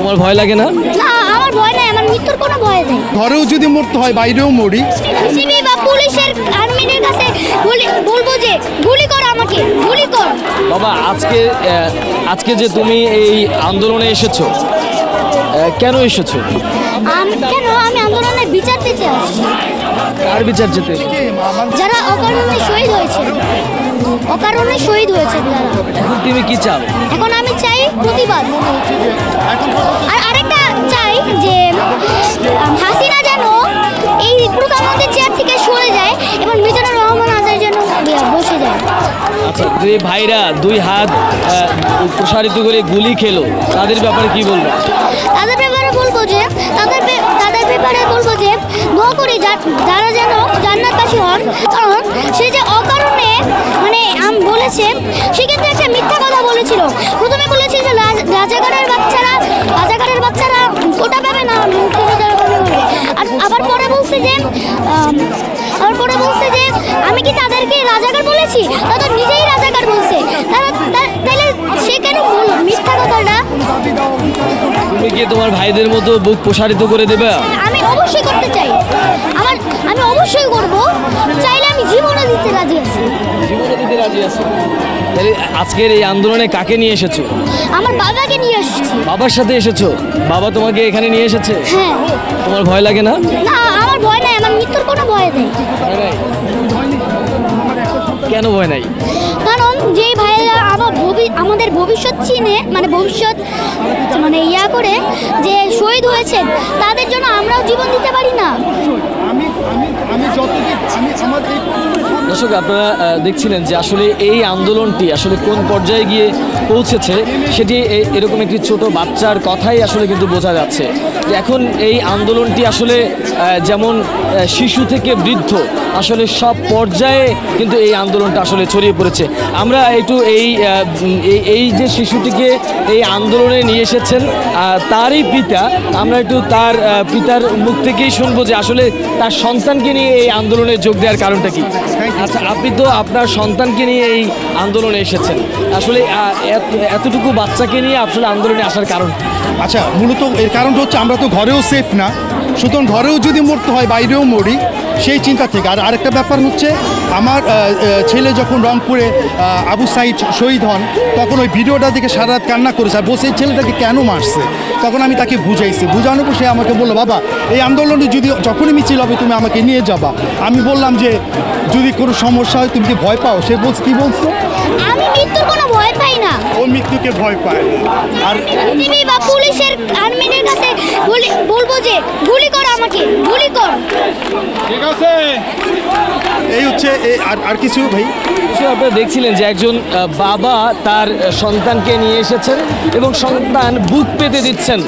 তোমার ভয় লাগে না? না, আমার ভয় নাই, আমার মৃত্যুর কোনো ভয় নেই। ঘরেও যদি মরতে হয় বাইরেও মরি। সিবি বা পুলিশের আর্মিদের কাছে বলবো যে গুলি কর, আমাকে গুলি কর। বাবা আজকে যে তুমি এই আন্দোলনে এসেছো, কেন এসেছো? কেন আমি আন্দোলনের বিচার পেতে আসছি। কার বিচার যেতে? যারা অকারণে শহীদ হয়েছে, অকারণে শহীদ হয়েছে যারা। এখন তুমি কি চাও? এখন আমি চাই প্রতিবাদ। আর আরেকটা চাই যে হাসিনা যেন এই প্রধানমন্ত্রীর চেয়ার থেকে সরে যায় এবং মিজানুর রহমান আজাদ যেন বসে যায়। আচ্ছা, দুই ভাইরা দুই হাত প্রসারিত করে গুলি খেলো, তাদের ব্যাপারে কি বলবো? তাদের ব্যাপারে বলবো যে দোয়া করি যারা যেন জান্নাতবাসী হন। কারণ সে যে অকারণে মানে বলেছে, সে কিন্তু একটা মিথ্যা কথা বলেছিল। প্রথমে বলেছিল যে রাজাকারের বাচ্চারা কোটা পাবে না, মুক্তিযোদ্ধারা পাবে। আর আবার পরে বলছে যে আমি কি তাদেরকে রাজাকার বলেছি? তারা নিজেই রাজাকার বলছে। তাহলে সে কেন বলল মিথ্যা কথাটা? তুমি কি তোমার ভাইদের মতো বুক প্রসারিত করে দেবে? আমি অবশ্যই করতে চাই। আমি অবশ্যই করব, চাইলে আমি জীবনও দিতে রাজি আছি। জীবনে দিতে রাজি আছো? তাহলে আজকের এই আন্দোলনে কাকে নিয়ে এসেছো? আমার বাবাকে নিয়ে এসেছি। বাবার সাথে এসেছো? বাবা তোমাকে এখানে নিয়ে এসেছে? হ্যাঁ। তোমার ভয় লাগে না? না, আমার ভয় নাই, আমার মৃত্যুর কোনো ভয় নেই। কেন ভয় নাই? কারণ যেই ভাইয়েরা আমাদের ভবিষ্যৎ চিনে, মানে ইয়া করে যে শহীদ হয়েছেন, তাদের জন্য আমরাও জীবন দিতে পারি না। দর্শক, আপনারা দেখছিলেন যে আসলে এই আন্দোলনটি আসলে কোন পর্যায়ে গিয়ে পৌঁছেছে, সেটি এরকম একটি ছোট বাচ্চার কথাই আসলে কিন্তু বোঝা যাচ্ছে যে এখন এই আন্দোলনটি আসলে যেমন শিশু থেকে বৃদ্ধ আসলে সব পর্যায়ে কিন্তু এই আন্দোলনটা আসলে ছড়িয়ে পড়েছে। আমরা একটু এই যে শিশুটিকে এই আন্দোলনে নিয়ে এসেছেন তারই পিতা, আমরা একটু তার পিতার মুখ থেকেই শুনবো যে আসলে তার সন্তানকে নিয়ে এই আন্দোলনে যোগ দেওয়ার কারণটা কি। আচ্ছা, আপনি তো আপনার সন্তানকে নিয়ে এই আন্দোলনে এসেছেন, আসলে এতটুকু বাচ্চাকে নিয়ে আসলে আন্দোলনে আসার কারণ? আচ্ছা, মূলত এর কারণটা হচ্ছে আমরা তো ঘরেও সেফ না, সুতরাং ঘরেও যদি মরতে হয় বাইরেও মরি, সেই চিন্তা থেকে। আর আরেকটা ব্যাপার হচ্ছে, আমার ছেলে যখন রংপুরে আবু সাইদ শহীদ হন, তখন ওই ভিডিওটা দেখে সারা রাত কান্না করেছে আর বসে এই ছেলেটাকে কেন মারছে। তখন আমি তাকে বুঝাইছি, বুঝানোর পর সে আমাকে বললো, বাবা এই আন্দোলনে যদি যখনই মিছিল হবে তুমি আমাকে নিয়ে যাবা। আমি বললাম যে যদি কোনো সমস্যা হয় তুমি কি ভয় পাও? সে বলছে, কি বলছো? আমি মৃত্যুর কোনো ভয় পাই না। ও মৃত্যুকে ভয় পায়। আর সিবি বা পুলিশের আর্মিদের কাছে বলবো যে গুলি কর, আমাকে গুলি কর। ঠিক আছে, এই হচ্ছে আর কিছু ভাই? আপনারা দেখছিলেন যে একজন বাবা তার সন্তানকে নিয়ে এসেছেন এবং সন্তান বুক পেতে দিচ্ছেন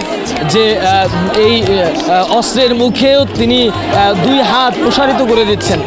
যে এই অস্ত্রের মুখেও তিনি দুই হাত প্রসারিত করে দিচ্ছেন।